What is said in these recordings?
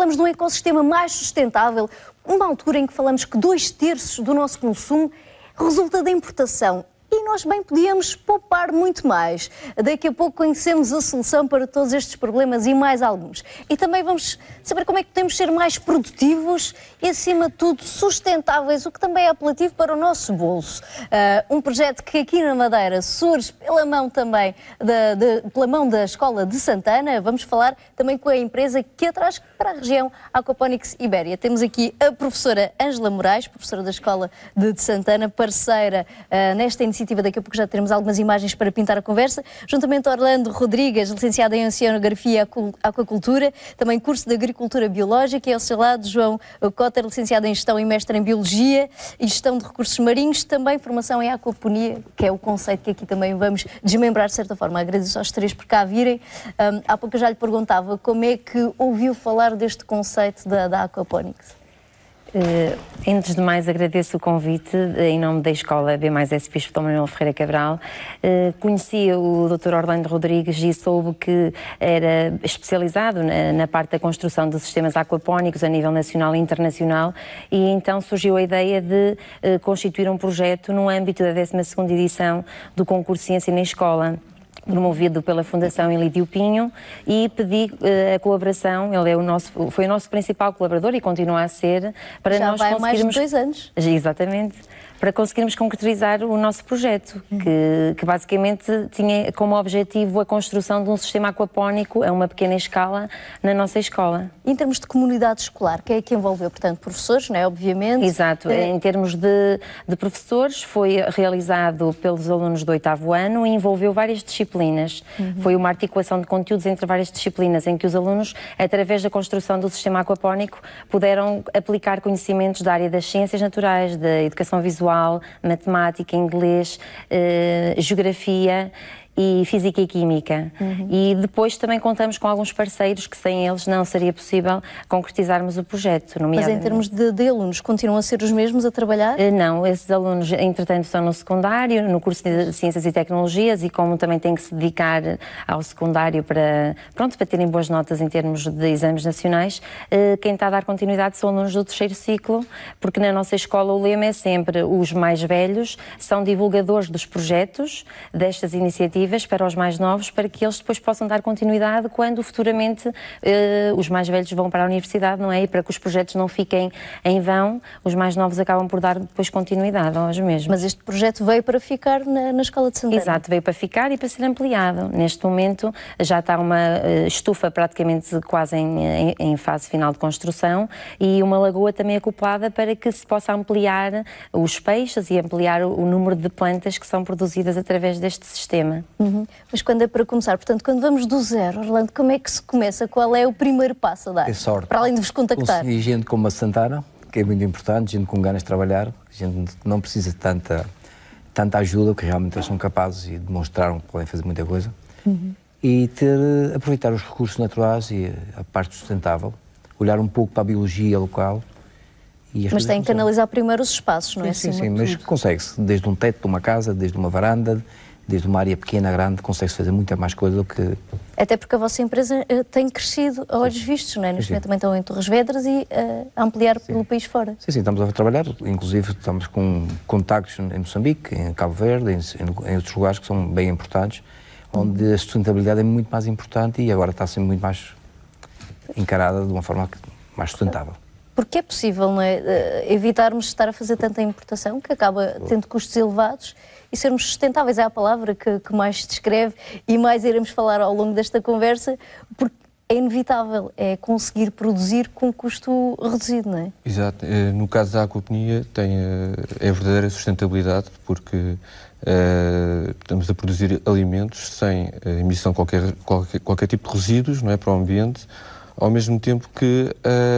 falamos de um ecossistema mais sustentável, uma altura em que falamos que 2/3 do nosso consumo resulta da importação. E nós bem podíamos poupar muito mais. Daqui a pouco conhecemos a solução para todos estes problemas e mais alguns. E também vamos saber como é que podemos ser mais produtivos e, acima de tudo, sustentáveis, o que também é apelativo para o nosso bolso. Um projeto que aqui na Madeira surge pela mão também pela mão da Escola de Santana. Vamos falar também com a empresa que a traz para a região Aquaponics Ibéria. Temos aqui a professora Ângela Moraes, professora da Escola de Santana, parceira nesta iniciativa. Daqui a pouco já teremos algumas imagens para pintar a conversa, juntamente a Orlando Rodrigues, licenciado em Oceanografia e Aquacultura, também curso de Agricultura Biológica, e ao seu lado João Cotter, licenciado em Gestão e mestre em Biologia e Gestão de Recursos Marinhos, também formação em Aquaponia, que é o conceito que aqui também vamos desmembrar de certa forma. Agradeço aos três por cá virem. Há pouco eu já lhe perguntava como é que ouviu falar deste conceito da Aquaponics. Antes de mais, agradeço o convite em nome da Escola B+SP Dom Manuel Ferreira Cabral. Conheci o Dr. Orlando Rodrigues e soube que era especializado na parte da construção de sistemas aquapónicos a nível nacional e internacional, e então surgiu a ideia de constituir um projeto no âmbito da 12ª edição do concurso Ciência na Escola, promovido pela Fundação Elídio Pinho, e pedi a colaboração. Ele foi o nosso principal colaborador e continua a ser, para já nós vai conseguirmos... mais de 2 anos. Exatamente. Para conseguirmos concretizar o nosso projeto, que basicamente tinha como objetivo a construção de um sistema aquapónico a uma pequena escala na nossa escola. Em termos de comunidade escolar, quem é que envolveu? Portanto, professores, não é? Obviamente. Exato. Em termos de professores, foi realizado pelos alunos do 8º ano e envolveu várias disciplinas. Foi uma articulação de conteúdos entre várias disciplinas, em que os alunos, através da construção do sistema aquapónico, puderam aplicar conhecimentos da área das ciências naturais, da educação visual, matemática, inglês, geografia e física e química. E depois também contamos com alguns parceiros que sem eles não seria possível concretizarmos o projeto. Mas em termos de alunos, continuam a ser os mesmos a trabalhar? Não, esses alunos, entretanto, estão no secundário, no curso de Ciências e Tecnologias, e como também têm que se dedicar ao secundário para terem boas notas em termos de exames nacionais, quem está a dar continuidade são alunos do 3º ciclo, porque na nossa escola o lema é sempre: os mais velhos são divulgadores dos projetos, destas iniciativas, para os mais novos, para que eles depois possam dar continuidade quando futuramente os mais velhos vão para a universidade, não é? E para que os projetos não fiquem em vão, os mais novos acabam por dar depois continuidade aos mesmos. Mas este projeto veio para ficar na Escola de Santana? Exato, veio para ficar e para ser ampliado. Neste momento já está uma estufa praticamente quase em fase final de construção, e uma lagoa também acoplada para que se possa ampliar os peixes e ampliar o número de plantas que são produzidas através deste sistema. Mas quando é para começar, portanto, quando vamos do zero, Orlando, como é que se começa? Qual é o primeiro passo a dar? É sorte. Para além de vos contactar. Conseguir gente como a Santana, que é muito importante, gente com ganas de trabalhar, gente que não precisa de tanta ajuda, porque realmente eles são capazes e demonstraram que podem fazer muita coisa. E aproveitar os recursos naturais e a parte sustentável, olhar um pouco para a biologia local. Mas tem que analisar primeiro os espaços, não é? Sim, mas consegue-se, desde um teto de uma casa, desde uma varanda, desde uma área pequena, grande, consegue-se fazer muita mais coisa do que... Até porque a vossa empresa tem crescido a olhos vistos, não é? Neste momento também estão em Torres Vedras e a ampliar pelo país fora. Sim, estamos a trabalhar, inclusive estamos com contactos em Moçambique, em Cabo Verde, em outros lugares que são bem importantes, onde a sustentabilidade é muito mais importante e agora está a ser muito mais encarada de uma forma mais sustentável. Porque é possível, não é, evitarmos estar a fazer tanta importação, que acaba tendo custos elevados, e sermos sustentáveis, é a palavra que mais se descreve e mais iremos falar ao longo desta conversa, porque é inevitável, é conseguir produzir com custo reduzido, não é? Exato. No caso da aquaponia é verdadeira sustentabilidade, porque estamos a produzir alimentos sem emissão de qualquer tipo de resíduos, não é, para o ambiente, ao mesmo tempo que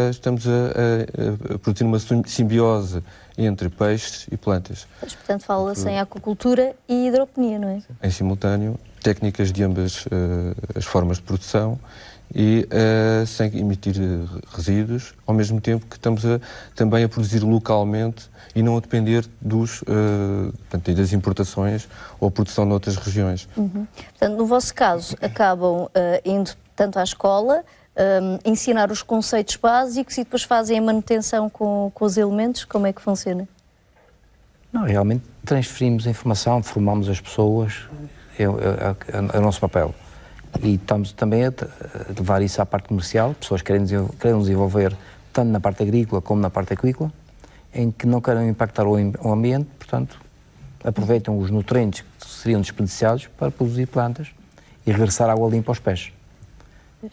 estamos a produzir uma simbiose entre peixes e plantas. Mas, portanto, fala-se em aquacultura e hidroponia, não é? Em simultâneo, técnicas de ambas as formas de produção e sem emitir resíduos, ao mesmo tempo que estamos também a produzir localmente e não a depender das importações ou produção noutras regiões. Portanto, no vosso caso, acabam indo tanto à escola, ensinar os conceitos básicos e depois fazem a manutenção com os elementos? Como é que funciona? Não, realmente transferimos a informação, formamos as pessoas, é o nosso papel. E estamos também a levar isso à parte comercial, pessoas que querem desenvolver tanto na parte agrícola como na parte aquícola, em que não querem impactar o ambiente, portanto, aproveitam os nutrientes que seriam desperdiciados para produzir plantas e regressar água limpa aos pés.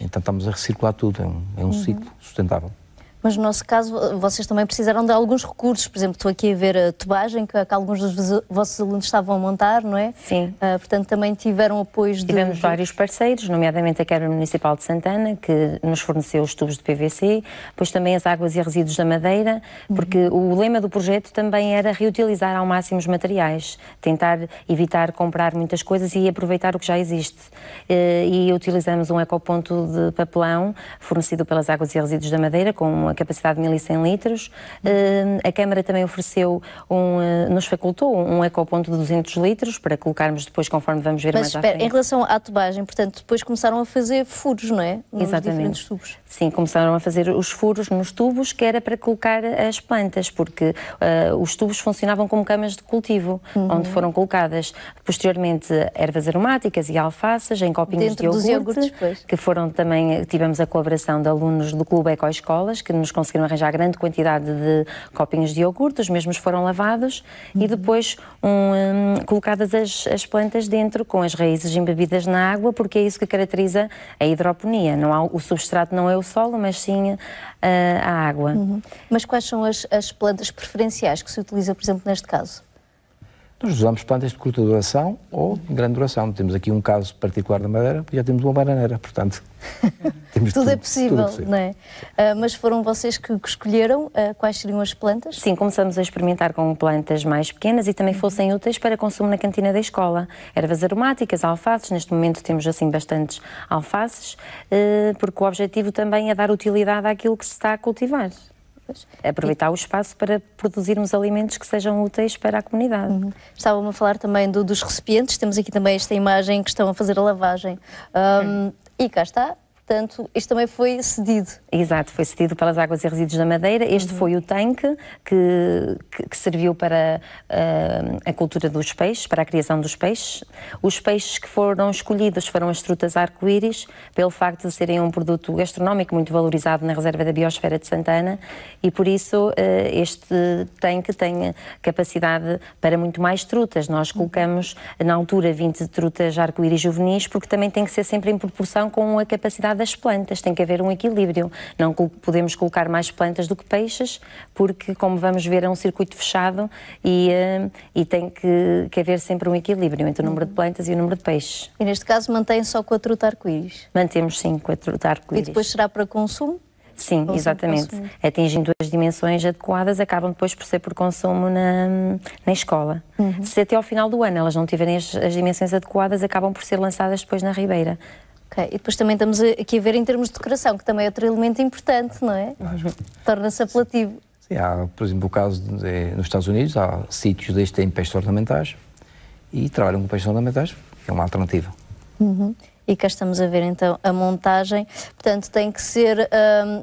Então estamos a recircular tudo, é um ciclo sustentável. Mas no nosso caso, vocês também precisaram de alguns recursos. Por exemplo, estou aqui a ver a tubagem que alguns dos vossos alunos estavam a montar, não é? Sim. Portanto, também tiveram apoios Tivemos vários parceiros, nomeadamente a Câmara Municipal de Santana, que nos forneceu os tubos de PVC, depois também as águas e resíduos da Madeira, porque o lema do projeto também era reutilizar ao máximo os materiais, tentar evitar comprar muitas coisas e aproveitar o que já existe. E utilizamos um ecoponto de papelão fornecido pelas águas e resíduos da Madeira, com a capacidade de 1.100 litros. A Câmara também ofereceu, nos facultou um ecoponto de 200 litros para colocarmos depois, conforme vamos ver mais à frente. Em relação à tubagem, portanto, depois começaram a fazer furos, não é? Nos diferentes tubos. Sim, começaram a fazer os furos nos tubos, que era para colocar as plantas, porque os tubos funcionavam como camas de cultivo, onde foram colocadas posteriormente ervas aromáticas e alfaces em copinhos de iogurte, que foram também, tivemos a colaboração de alunos do Clube Ecoescolas, que nos conseguiram arranjar grande quantidade de copinhos de iogurte, os mesmos foram lavados e depois colocadas as plantas dentro, com as raízes embebidas na água, porque é isso que caracteriza a hidroponia. O substrato não é o solo, mas sim a água. Mas quais são as plantas preferenciais que se utiliza, por exemplo, neste caso? Nós usamos plantas de curta duração ou de grande duração. Temos aqui um caso particular da Madeira, já temos uma bananeira, portanto... tudo é possível, não é? Mas foram vocês que escolheram quais seriam as plantas? Sim, começamos a experimentar com plantas mais pequenas e também fossem úteis para consumo na cantina da escola. Ervas aromáticas, alfaces, neste momento temos assim bastantes alfaces, porque o objetivo também é dar utilidade àquilo que se está a cultivar. Aproveitar o espaço para produzirmos alimentos que sejam úteis para a comunidade. Estavam a falar também dos recipientes, temos aqui também esta imagem que estão a fazer a lavagem. E cá está. Portanto, isto também foi cedido. Exato, foi cedido pelas Águas e Resíduos da Madeira. Este foi o tanque que serviu para a cultura dos peixes, para a criação dos peixes. Os peixes que foram escolhidos foram as trutas arco-íris, pelo facto de serem um produto gastronómico muito valorizado na Reserva da Biosfera de Santana, e por isso este tanque tem capacidade para muito mais trutas. Nós colocamos, na altura, 20 trutas arco-íris juvenis, porque também tem que ser sempre em proporção com a capacidade das plantas, tem que haver um equilíbrio. Não podemos colocar mais plantas do que peixes, porque, como vamos ver, é um circuito fechado e tem que haver sempre um equilíbrio entre o número de plantas e o número de peixes. E neste caso mantém só com a truta arco-íris? Mantemos sim com a truta arco-íris. E depois será para consumo? Sim, exatamente. Atingindo as dimensões adequadas, acabam depois por ser por consumo na escola. Se até ao final do ano elas não tiverem as dimensões adequadas, acabam por ser lançadas depois na ribeira. Ok, e depois também estamos aqui a ver em termos de decoração, que também é outro elemento importante, não é? Torna-se apelativo. Sim, há, por exemplo, o caso nos Estados Unidos, há sítios destes que têm peixes ornamentais e trabalham com peixes ornamentais, é uma alternativa. E cá estamos a ver então a montagem, portanto tem que ser,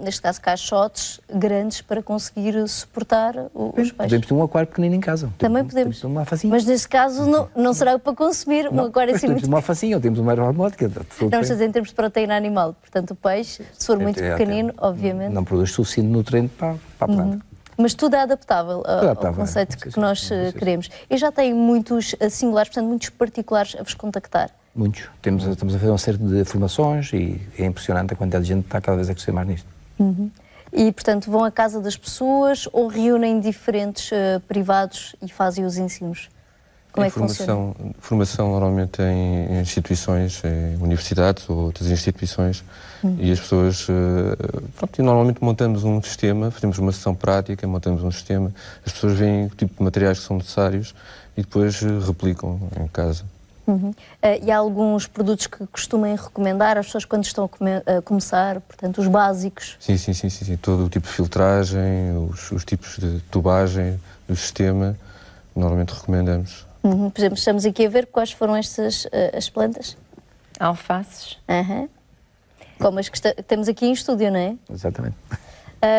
neste caso, caixotes grandes para conseguir suportar os peixes. Podemos ter um aquário pequenino em casa. Também podemos, uma alfacinha. Mas neste caso não será para consumir, um aquário assim temos muito... uma alfacinha ou temos uma erva aromática. Não, mas em termos de proteína animal, portanto o peixe, se for muito pequenino, obviamente... Não produz suficiente nutriente para a planta. Mas tudo é adaptável ao conceito que nós queremos. E já tem muitos singulares, portanto muitos particulares a vos contactar. Muitos. Estamos a fazer uma série de formações e é impressionante a quantidade de gente que está cada vez a crescer mais nisto. E, portanto, vão à casa das pessoas ou reúnem diferentes privados e fazem os ensinos? Como é que funciona? Formação normalmente em instituições, em universidades ou outras instituições, e as pessoas, pronto, normalmente montamos um sistema, fazemos uma sessão prática, montamos um sistema, as pessoas veem o tipo de materiais que são necessários e depois replicam em casa. E há alguns produtos que costumem recomendar às pessoas quando estão a começar, portanto, os básicos? Sim. Todo o tipo de filtragem, os tipos de tubagem do sistema, normalmente recomendamos. Por exemplo, estamos aqui a ver quais foram estas as plantas. Alfaces. como as que temos aqui em estúdio, não é? Exatamente.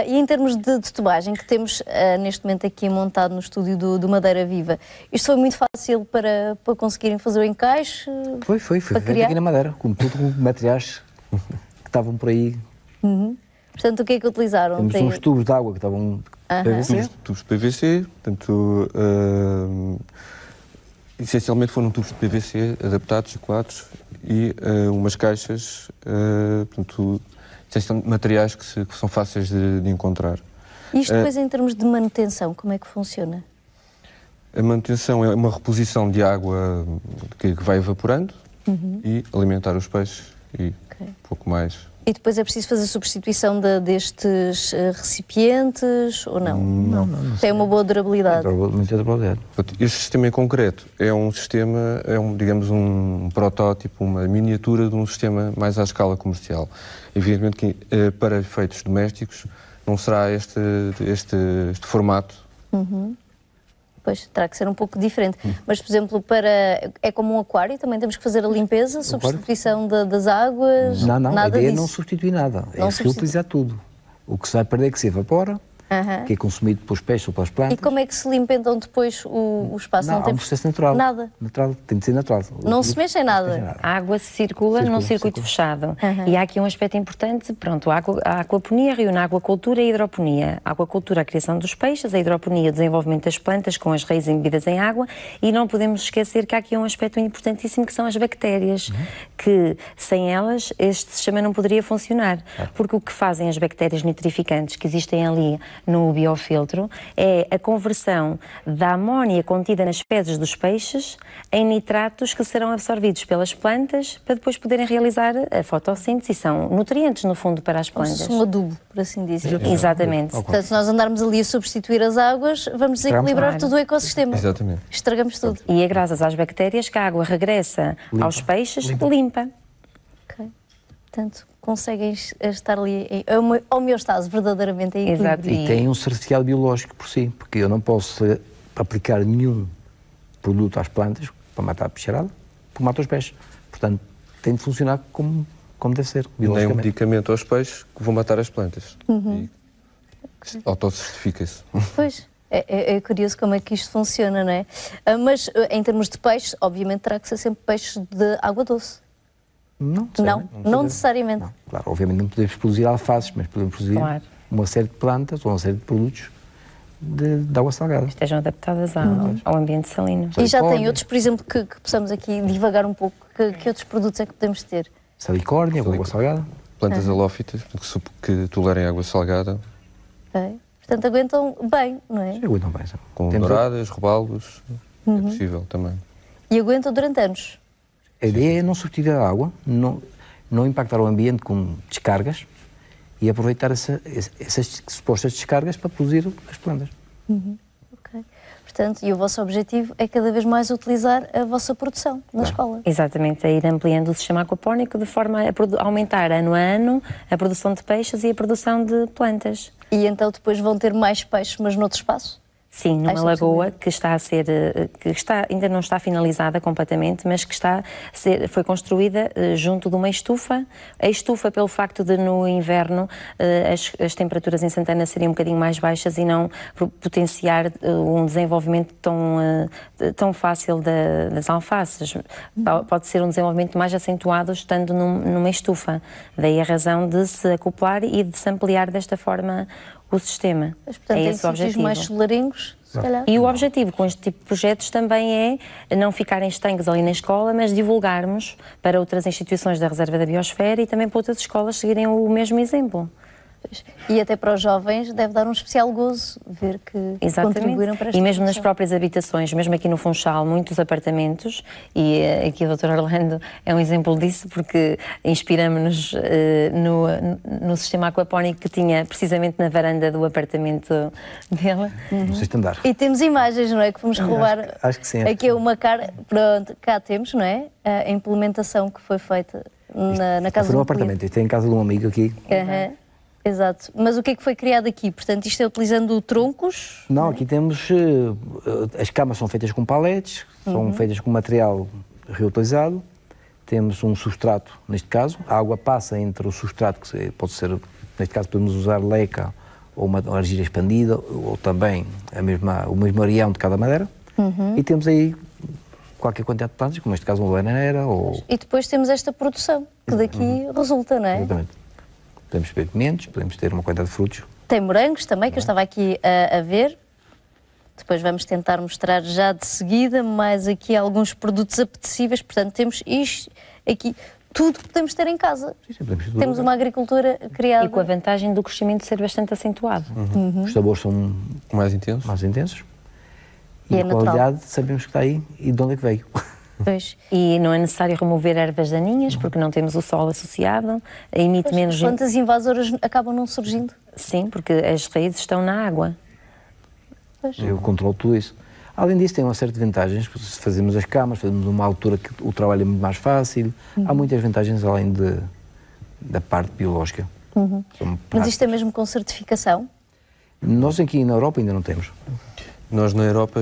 E em termos de tubagem, que temos neste momento aqui montado no estúdio do Madeira Viva, isto foi muito fácil para conseguirem fazer o encaixe? Foi feito aqui na Madeira, com tudo com materiais que estavam por aí. Portanto, o que é que utilizaram? Temos uns tubos de água que estavam PVC. Tubos de PVC, portanto, essencialmente foram tubos de PVC adaptados, adequados, e umas caixas, portanto, essencialmente materiais que são fáceis de encontrar. E isto depois em termos de manutenção, como é que funciona? A manutenção é uma reposição de água que vai evaporando e alimentar os peixes e pouco mais. E depois é preciso fazer substituição destes recipientes ou não? Não. Tem uma boa durabilidade? Muita durabilidade. Este sistema em concreto é um sistema, digamos, um protótipo, uma miniatura de um sistema mais à escala comercial. Evidentemente que para efeitos domésticos não será este formato. Pois, terá que ser um pouco diferente. Mas, por exemplo, é como um aquário, também temos que fazer a limpeza, substituição das águas, Não, nada a ideia disso. é não substituir nada, Não é reutilizar tudo. O que se vai perder é que se evapora, que é consumido pelos peixes ou pelas plantas. E como é que se limpa então depois o espaço? Não, há um processo natural. Nada? Natural, tem de ser natural. Não se mexe em nada? A água circula num circuito fechado. E há aqui um aspecto importante, pronto, a aquaponia reúne a aquacultura e a hidroponia. A aquacultura, a criação dos peixes, a hidroponia, o desenvolvimento das plantas com as raízes embebidas em água, e não podemos esquecer que há aqui um aspecto importantíssimo que são as bactérias, que sem elas este sistema não poderia funcionar. Porque o que fazem as bactérias nitrificantes que existem ali no biofiltro é a conversão da amónia contida nas fezes dos peixes em nitratos que serão absorvidos pelas plantas para depois poderem realizar a fotossíntese, e são nutrientes, no fundo, para as plantas. Um adubo, por assim dizer. Exatamente. Portanto, se nós andarmos ali a substituir as águas, vamos desequilibrar todo o ecossistema. Exatamente. Estragamos tudo. E é graças às bactérias que a água regressa aos peixes limpa. Ok. Portanto, conseguem estar ali em homeostase, verdadeiramente em equilíbrio. Exato. E tem um certificado biológico por si, porque eu não posso aplicar nenhum produto às plantas para matar a peixarada, porque mata os peixes. Portanto, tem de funcionar como deve ser, Nem um biologicamente. medicamento aos peixes que vão matar as plantas. E autocertifica-se. Pois, é curioso como é que isto funciona, não é? Mas, em termos de peixe, obviamente terá que ser sempre peixe de água doce. Não necessariamente. Não, claro, obviamente não podemos produzir alfaces, mas podemos produzir uma série de plantas ou uma série de produtos de água salgada. Estejam adaptadas ao ambiente salino. E já tem outros, por exemplo, que possamos aqui divagar um pouco, que outros produtos é que podemos ter? Salicórnia, água salgada. Plantas halófitas que tolerem água salgada. Okay. Portanto, aguentam bem, não é? Aguentam bem. Com douradas, robalos, é possível também. E aguentam durante anos? A ideia é não substituir a água, não impactar o ambiente com descargas e aproveitar essas supostas descargas para produzir as plantas. Ok. Portanto, e o vosso objetivo é cada vez mais utilizar a vossa produção na escola. Exatamente, é ir ampliando o sistema aquapónico de forma a aumentar ano a ano a produção de peixes e a produção de plantas. E então depois vão ter mais peixes, mas noutro espaço? Sim, numa lagoa que ainda não está finalizada completamente, mas que foi construída junto de uma estufa. A estufa, pelo facto de no inverno as temperaturas em Santana serem um bocadinho mais baixas e não potenciar um desenvolvimento tão fácil das alfaces. Pode ser um desenvolvimento mais acentuado estando numa estufa. Daí a razão de se acoplar e de se ampliar desta forma o sistema. Mas, portanto, é esse o objetivo. Mais solaringos, se calhar. E o objetivo com este tipo de projetos também é não ficarem estanques ali na escola, mas divulgarmos para outras instituiões da Reserva da Biosfera e também para outras escolas seguirem o mesmo exemplo. E até para os jovens deve dar um especial gozo ver que contribuíram para esta E mesmo nas produção. próprias habitações, mesmo aqui no Funchal, muitos apartamentos, e aqui o Dr. Orlando é um exemplo disso, porque inspiramos-nos no sistema aquapónico que tinha precisamente na varanda do apartamento dela. No sexto andar. E temos imagens, não é? Que fomos roubar. Acho que sim. Aqui é uma cara. Pronto, cá temos, não é? A implementação que foi feita na casa Foi do num apartamento, isto é em casa de um amigo aqui. Exato. Mas o que é que foi criado aqui? Portanto, isto é utilizando troncos? Não, aqui temos... as camas são feitas com paletes, são feitas com material reutilizado. temos um substrato, neste caso, a água passa entre o substrato, que pode ser, neste caso podemos usar leca ou uma argila expandida, ou também o mesmo areião de cada madeira, e temos aí qualquer quantidade de plantas, como neste caso uma bananeira ou... E depois temos esta produção, que daqui resulta, não é? Exatamente. Podemos ter pimentos, podemos ter uma quantidade de frutos. Tem morangos também, que eu estava aqui a ver. Depois vamos tentar mostrar já de seguida, mais aqui alguns produtos apetecíveis. Portanto, temos isto aqui, tudo que podemos ter em casa. Sim, podemos ter Temos uma agricultura criada. E com a vantagem do crescimento ser bastante acentuado. Os sabores são Mais intensos. mais intensos. E E é a natural. qualidade sabemos que está aí e de onde é que veio. Pois. E não é necessário remover ervas daninhas, porque não temos o sol associado, emite menos... As plantas invasoras acabam não surgindo. Sim, porque as raízes estão na água. Pois. Eu controlo tudo isso. Além disso, tem uma série de vantagens. Se fazemos as camas, fazemos numa altura que o trabalho é muito mais fácil. Há muitas vantagens além da parte biológica. São Mas práticas. isto é mesmo com certificação? Nós aqui na Europa ainda não temos. Nós na Europa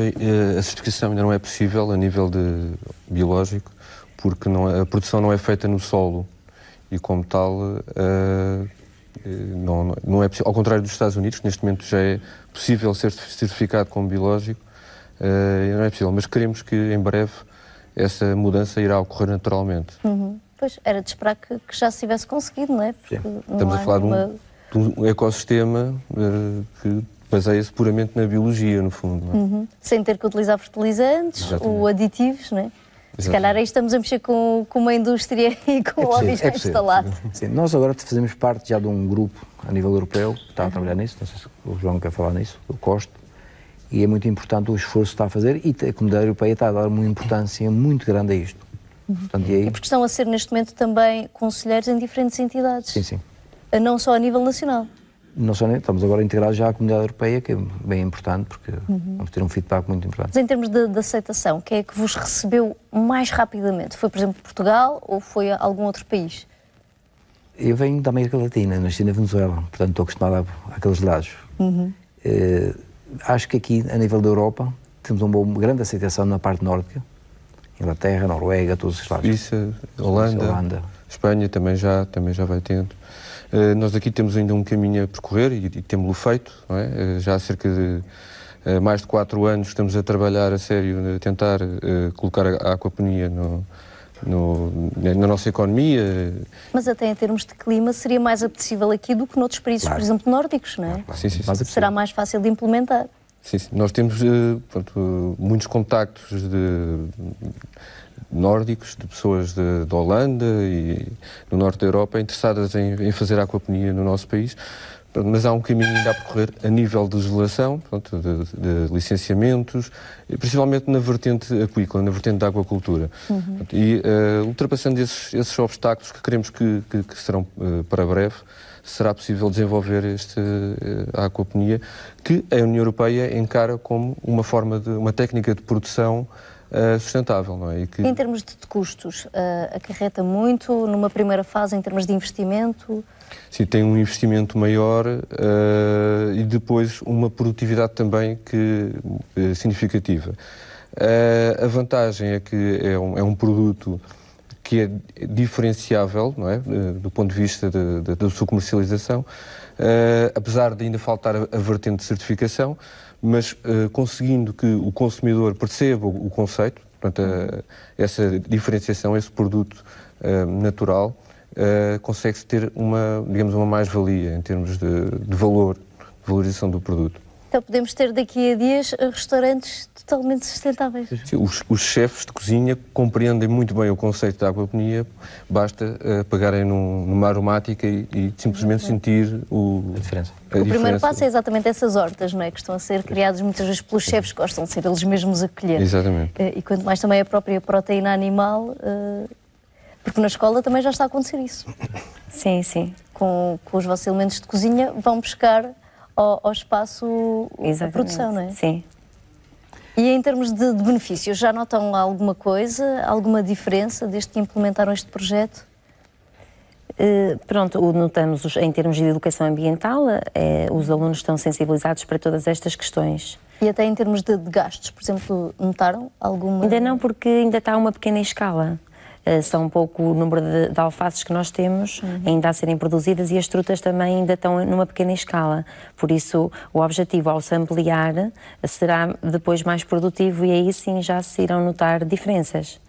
a certificação ainda não é possível a nível de biológico, porque a produção não é feita no solo e como tal não é possível. Ao contrário dos Estados Unidos, que neste momento já é possível ser certificado como biológico, não é possível, mas queremos que em breve essa mudança irá ocorrer naturalmente. Pois, era de esperar que já se tivesse conseguido, não é? Porque não Estamos há a falar nenhuma... de um ecossistema que baseia-se puramente na biologia, no fundo. Não é? Sem ter que utilizar fertilizantes Exatamente. ou aditivos, não é? Se Exatamente. calhar aí estamos a mexer com uma indústria e com lobbies já instalado. Sim, nós agora fazemos parte já de um grupo a nível europeu que está a trabalhar nisso, não sei se o João quer falar nisso, o COST, e é muito importante o esforço que está a fazer e a comunidade europeia está a dar uma importância muito grande a isto. Portanto, e aí, E porque estão a ser neste momento também conselheiros em diferentes entidades, sim, sim. não só a nível nacional. Não só, estamos agora integrados já à comunidade europeia, que é bem importante, porque vamos ter um feedback muito importante. Mas em termos de aceitação, quem é que vos recebeu mais rapidamente? Foi, por exemplo, Portugal ou foi algum outro país? Eu venho da América Latina, nasci na Venezuela, portanto estou acostumado àqueles lados. Acho que aqui, a nível da Europa, temos uma grande aceitação na parte nórdica, Inglaterra, Noruega, todos os lados. Suíça, Holanda, Espanha também já vai tendo. Nós aqui temos ainda um caminho a percorrer e temos-lo feito, não é? Já há cerca de mais de 4 anos estamos a trabalhar a sério, a tentar colocar a aquaponia na nossa economia. Mas até em termos de clima seria mais apetecível aqui do que noutros países, por exemplo, nórdicos, não é? Sim. Será mais fácil de implementar. Sim. Nós temos muitos contactos nórdicos, de pessoas de Holanda e do norte da Europa interessadas em fazer aquaponia no nosso país, mas há um caminho ainda a percorrer a nível de legislação, de licenciamentos, principalmente na vertente aquícola, na vertente da aquacultura. E ultrapassando esses obstáculos que queremos que serão para breve, será possível desenvolver a aquaponia, que a União Europeia encara como uma técnica de produção sustentável, não é? Em termos de custos, acarreta muito numa primeira fase em termos de investimento? Sim, tem um investimento maior e depois uma produtividade também significativa. A vantagem é que é um produto que é diferenciável, não é? Do ponto de vista da sua comercialização, apesar de ainda faltar a vertente de certificação, mas conseguindo que o consumidor perceba o conceito, portanto, essa diferenciação, esse produto natural, consegue-se ter uma mais-valia em termos de valorização do produto. Então podemos ter daqui a dias restaurantes totalmente sustentáveis. Sim, os chefes de cozinha compreendem muito bem o conceito da aquaponia, basta pegarem numa aromática e simplesmente sentir A diferença. O primeiro passo é exatamente essas hortas, não é? Que estão a ser criadas muitas vezes pelos chefes, que gostam de ser eles mesmos a colher. Exatamente. E quanto mais também a própria proteína animal, porque na escola também já está a acontecer isso. Sim. Com os vossos elementos de cozinha vão buscar ao espaço a produção, não é? Sim. E em termos de benefícios, já notam alguma coisa, alguma diferença desde que implementaram este projeto? Notamos em termos de educação ambiental, os alunos estão sensibilizados para todas estas questões. E até em termos de gastos, por exemplo, notaram alguma... Ainda não, porque ainda está a uma pequena escala. são pouco o número de alfaces que nós temos ainda a serem produzidas, e as trutas também ainda estão numa pequena escala. Por isso, o objetivo ao se ampliar será depois mais produtivo, e aí sim já se irão notar diferenças.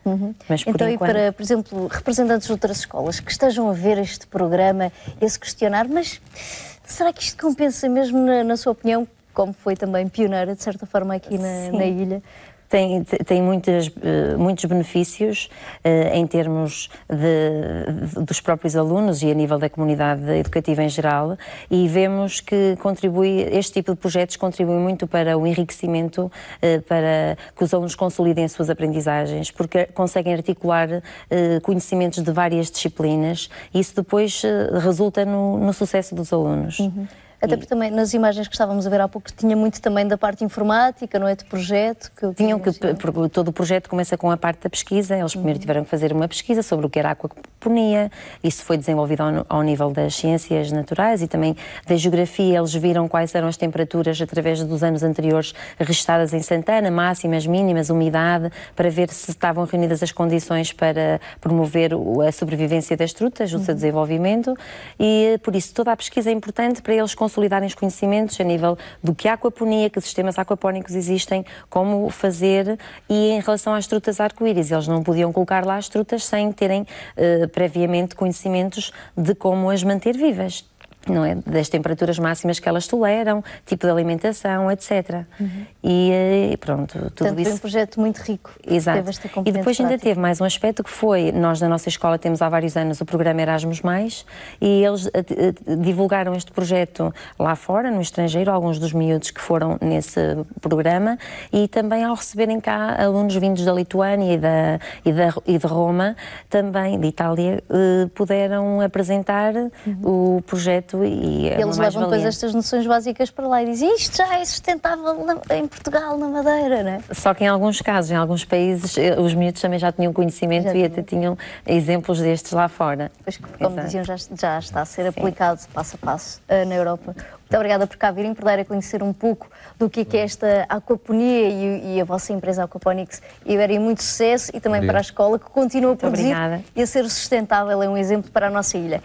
Mas por então, enquanto... e para, por exemplo, representantes de outras escolas que estejam a ver este programa e a se questionar, mas será que isto compensa mesmo, na sua opinião, como foi também pioneira, de certa forma, aqui na ilha? Tem muitos benefícios em termos dos próprios alunos e a nível da comunidade educativa em geral, e vemos que este tipo de projetos contribui muito para o enriquecimento, para que os alunos consolidem as suas aprendizagens, porque conseguem articular conhecimentos de várias disciplinas, e isso depois resulta no sucesso dos alunos. Até porque também nas imagens que estávamos a ver há pouco tinha muito também da parte informática, não é? De projeto. Porque todo o projeto começa com a parte da pesquisa. Eles primeiro tiveram que fazer uma pesquisa sobre o que era a aquaponia. Isso foi desenvolvido ao nível das ciências naturais e também da geografia. Eles viram quais eram as temperaturas através dos anos anteriores registadas em Santana, máximas, mínimas, umidade, para ver se estavam reunidas as condições para promover a sobrevivência das trutas, o seu desenvolvimento, e por isso toda a pesquisa é importante para eles consolidarem os conhecimentos a nível do que é a aquaponia, que sistemas aquapónicos existem, como fazer, e em relação às trutas arco-íris, eles não podiam colocar lá as trutas sem terem previamente conhecimentos de como as manter vivas. Não é? Das temperaturas máximas que elas toleram, tipo de alimentação, etc. E pronto, tudo Portanto, isso. Foi um projeto muito rico. Exato. E depois ainda teve mais um aspecto que foi, nós na nossa escola temos há vários anos o programa Erasmus+, e eles divulgaram este projeto lá fora, no estrangeiro, alguns dos miúdos que foram nesse programa, e também ao receberem cá alunos vindos da Lituânia e de Roma, também de Itália, puderam apresentar o projeto. E eles levam depois estas noções básicas para lá e dizem isto já é sustentável em Portugal, na Madeira, não é? Só que em alguns casos, em alguns países, os miúdos também já tinham conhecimento e até tinham exemplos destes lá fora. Pois, como diziam, já está a ser aplicado passo a passo na Europa. Muito obrigada por cá virem, por dar a conhecer um pouco do que é esta aquaponia e a vossa empresa Aquaponics Iberia. Muito sucesso, e também para a escola, que continua a produzir e a ser sustentável. É um exemplo para a nossa ilha.